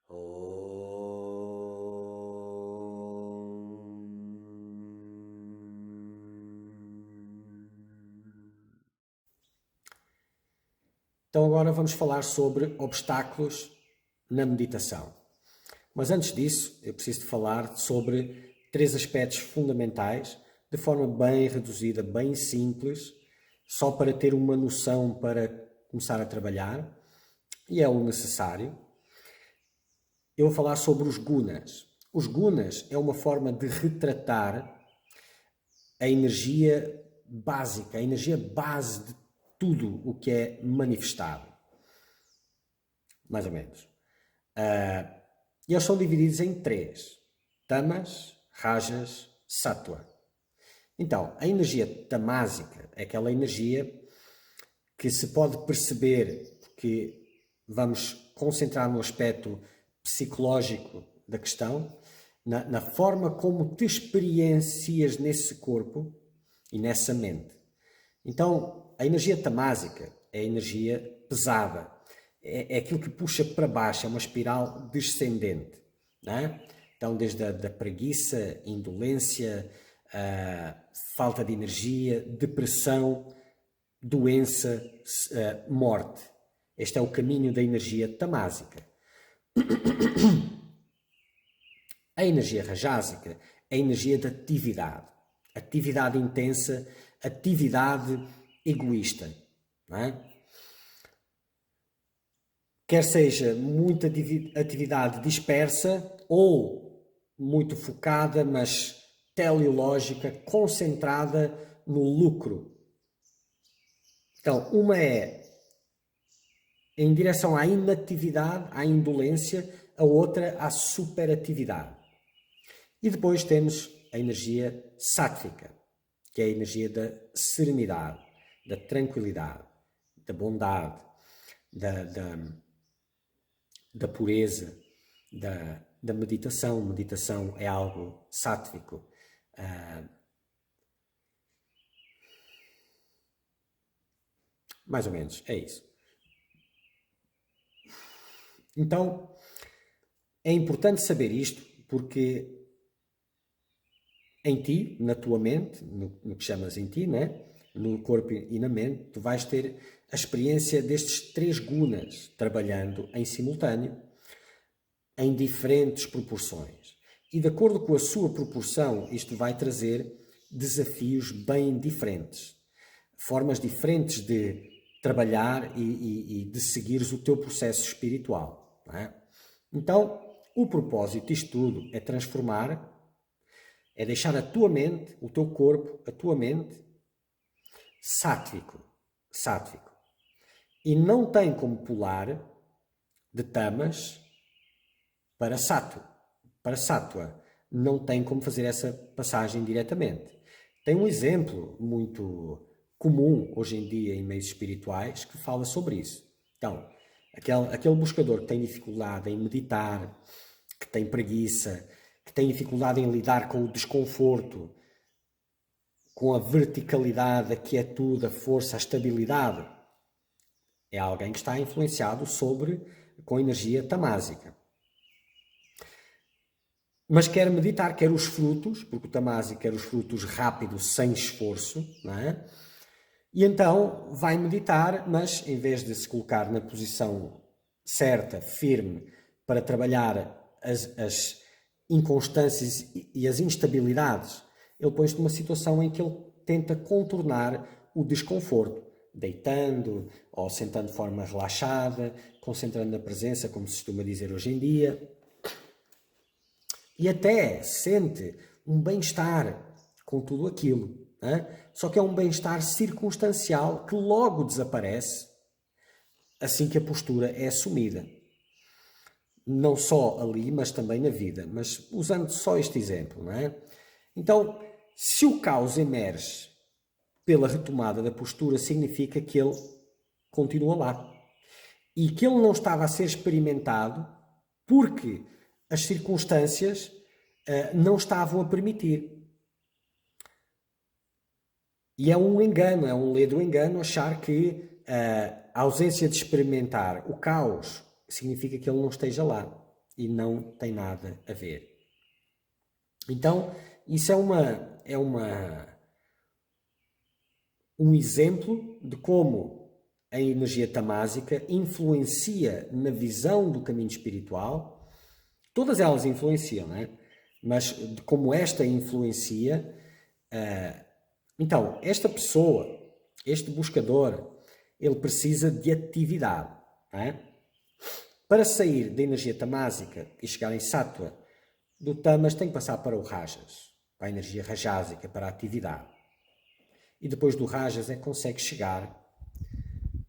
Então agora vamos falar sobre obstáculos na meditação. Mas antes disso, eu preciso de falar sobre três aspectos fundamentais, de forma bem reduzida, bem simples, só para ter uma noção para começar a trabalhar, e é o necessário. Eu vou falar sobre os gunas. Os gunas é uma forma de retratar a energia básica, a energia base de tudo o que é manifestado. Mais ou menos. E eles são divididos em três: tamas, rajas, sattva. Então, a energia tamásica é aquela energia que se pode perceber, que vamos concentrar no aspecto psicológico da questão, na forma como te experiencias nesse corpo e nessa mente. Então, a energia tamásica é a energia pesada, é aquilo que puxa para baixo, é uma espiral descendente. Não é? Então, desde a preguiça, indolência, falta de energia, depressão, doença, morte. Este é o caminho da energia tamásica. A energia rajásica é a energia da atividade. Atividade intensa, atividade egoísta. Não é? Quer seja muita atividade dispersa ou muito focada, mas teleológica, concentrada no lucro. Então, uma é em direção à inatividade, à indolência, a outra à superatividade. E depois temos a energia sátvica, que é a energia da serenidade, da tranquilidade, da bondade, da pureza, da meditação. Meditação é algo sátvico. Mais ou menos, é isso. Então, é importante saber isto porque em ti, na tua mente, no que chamas em ti, né? No corpo e na mente, tu vais ter a experiência destes três gunas trabalhando em simultâneo, em diferentes proporções. E de acordo com a sua proporção, isto vai trazer desafios bem diferentes, formas diferentes de trabalhar e de seguires o teu processo espiritual. Não é? Então, o propósito disto tudo é transformar, é deixar a tua mente, o teu corpo, a tua mente, sátvico. E não tem como pular de tamas para sattva. Não tem como fazer essa passagem diretamente. Tem um exemplo muito comum hoje em dia em meios espirituais que fala sobre isso. Então, aquele buscador que tem dificuldade em meditar, que tem preguiça, que tem dificuldade em lidar com o desconforto, com a verticalidade, a quietude, a força, a estabilidade, é alguém que está influenciado com energia tamásica. Mas quer meditar, quer os frutos, porque o tamásico quer os frutos rápidos, sem esforço, não é? E então vai meditar, mas em vez de se colocar na posição certa, firme, para trabalhar as inconstâncias e as instabilidades, ele põe-se numa situação em que ele tenta contornar o desconforto, deitando ou sentando de forma relaxada, concentrando na presença, como se costuma dizer hoje em dia. E até sente um bem-estar com tudo aquilo. Só que é um bem-estar circunstancial que logo desaparece assim que a postura é assumida. Não só ali, mas também na vida. Mas usando só este exemplo, não é? Então, se o caos emerge pela retomada da postura, significa que ele continua lá. E que ele não estava a ser experimentado porque as circunstâncias não estavam a permitir. E é um engano, é um ledo engano achar que a ausência de experimentar o caos significa que ele não esteja lá. e não tem nada a ver. Então, isso é um exemplo de como a energia tamásica influencia na visão do caminho espiritual. Todas elas influenciam, não é? Mas de como esta influencia. Então, esta pessoa, este buscador, ele precisa de atividade, não é? Para sair da energia tamásica e chegar em sattva, do tamas tem que passar para o rajas, para a energia rajásica, para a atividade. E depois do rajas é que consegue chegar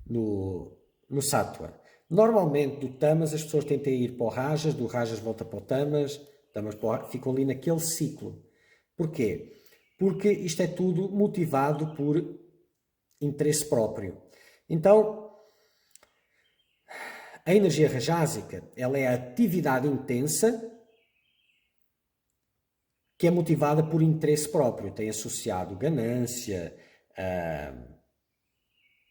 no sattva. Normalmente do tamas as pessoas tentam ir para o rajas, do rajas volta para o tamas ficam ali naquele ciclo. Porquê? Porque isto é tudo motivado por interesse próprio. Então, a energia rajásica, ela é a atividade intensa que é motivada por interesse próprio. Tem associado ganância,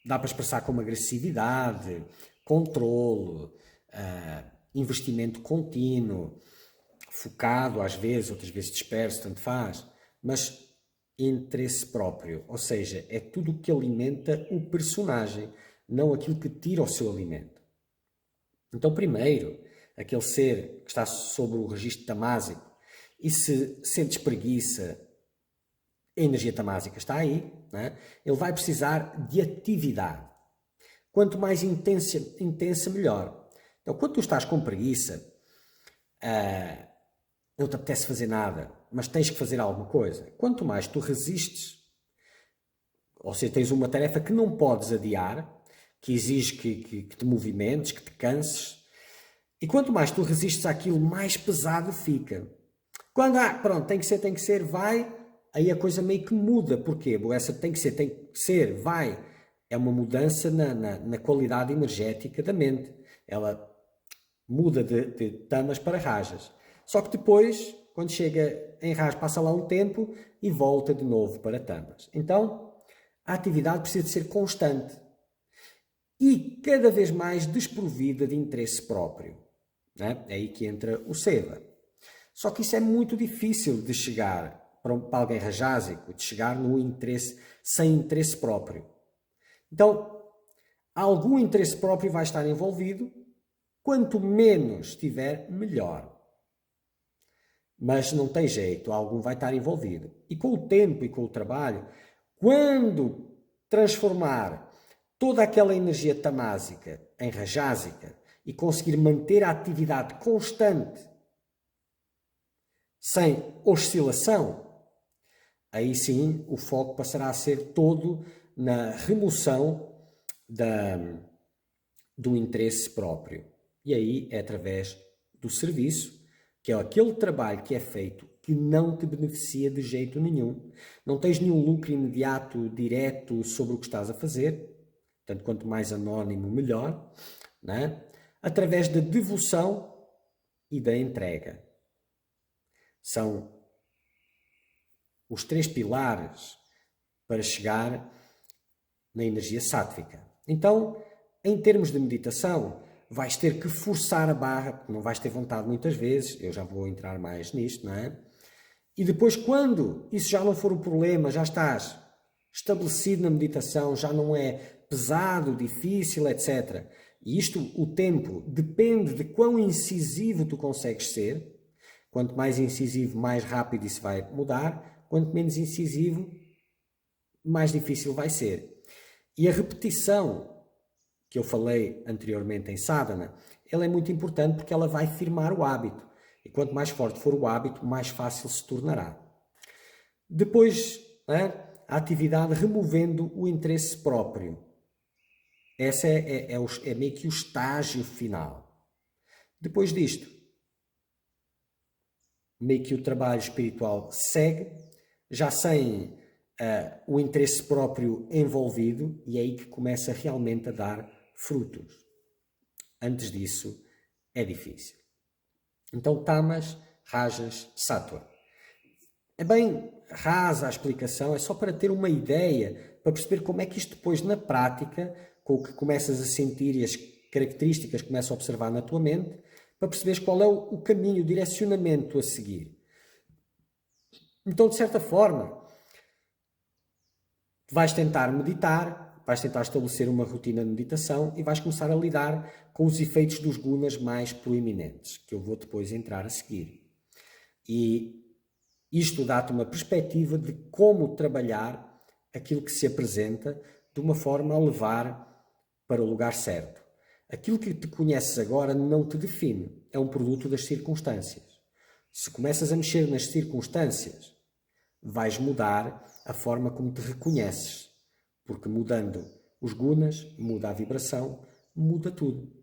dá para expressar como agressividade, controlo, investimento contínuo, focado às vezes, outras vezes disperso, tanto faz, mas interesse próprio, ou seja, é tudo o que alimenta o personagem, não aquilo que tira o seu alimento. Então, primeiro, aquele ser que está sobre o registro tamásico e se sentes preguiça, a energia tamásica está aí, não é? Ele vai precisar de atividade. Quanto mais intensa, melhor. Então, quando tu estás com preguiça, não te apetece fazer nada, mas tens que fazer alguma coisa. Quanto mais tu resistes, ou seja, tens uma tarefa que não podes adiar, que exige que te movimentes, que te canses, e quanto mais tu resistes àquilo, mais pesado fica. Quando, pronto, tem que ser, vai, aí a coisa meio que muda. Porquê? Essa tem que ser, vai. É uma mudança na qualidade energética da mente. Ela muda de tamas para rajas. Só que depois, quando chega em rajas, passa lá um tempo e volta de novo para tamas. Então, a atividade precisa de ser constante e cada vez mais desprovida de interesse próprio. Né? É aí que entra o seva. Só que isso é muito difícil de chegar para alguém rajásico, de chegar no interesse, sem interesse próprio. Então, algum interesse próprio vai estar envolvido, quanto menos tiver, melhor. Mas não tem jeito, algum vai estar envolvido. E com o tempo e com o trabalho, quando transformar toda aquela energia tamásica em rajásica e conseguir manter a atividade constante, sem oscilação, aí sim o foco passará a ser todo na remoção do interesse próprio. E aí é através do serviço, que é aquele trabalho que é feito que não te beneficia de jeito nenhum. Não tens nenhum lucro imediato, direto sobre o que estás a fazer. Portanto, quanto mais anónimo, melhor. Né? Através da devoção e da entrega. São os 3 pilares para chegar na energia sátvica. Então, em termos de meditação, vais ter que forçar a barra, porque não vais ter vontade muitas vezes, eu já vou entrar mais nisto, não é? E depois, quando isso já não for o problema, já estás estabelecido na meditação, já não é pesado, difícil, etc. E isto, o tempo, depende de quão incisivo tu consegues ser. Quanto mais incisivo, mais rápido isso vai mudar. Quanto menos incisivo, mais difícil vai ser. E a repetição, que eu falei anteriormente em sadhana, ela é muito importante porque ela vai firmar o hábito. E quanto mais forte for o hábito, mais fácil se tornará. Depois, a atividade removendo o interesse próprio. Esse é meio que o estágio final. Depois disto, meio que o trabalho espiritual segue, já sem o interesse próprio envolvido, e é aí que começa realmente a dar frutos. Antes disso, é difícil. Então, tamas, rajas, sattva. É bem rasa a explicação, é só para ter uma ideia, para perceber como é que isto depois na prática, com o que começas a sentir e as características que começas a observar na tua mente, para perceberes qual é o caminho, o direcionamento a seguir. Então, de certa forma, vais tentar meditar, vais tentar estabelecer uma rotina de meditação e vais começar a lidar com os efeitos dos gunas mais proeminentes, que eu vou depois entrar a seguir. E isto dá-te uma perspectiva de como trabalhar aquilo que se apresenta de uma forma a levar para o lugar certo. Aquilo que te conheces agora não te define, é um produto das circunstâncias. Se começas a mexer nas circunstâncias, vais mudar a forma como te reconheces, porque mudando os gunas, muda a vibração, muda tudo.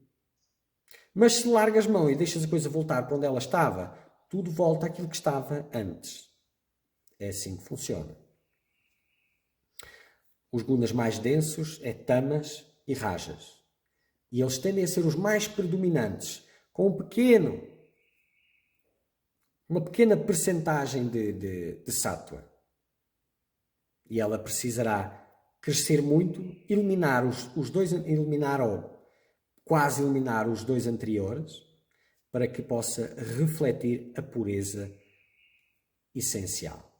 Mas se largas mão e deixas a coisa voltar para onde ela estava, tudo volta àquilo que estava antes. É assim que funciona. Os gunas mais densos é tamas e rajas. E eles tendem a ser os mais predominantes, com uma pequena percentagem de sattva. E ela precisará crescer muito, eliminar ou quase eliminar os dois anteriores, para que possa refletir a pureza essencial.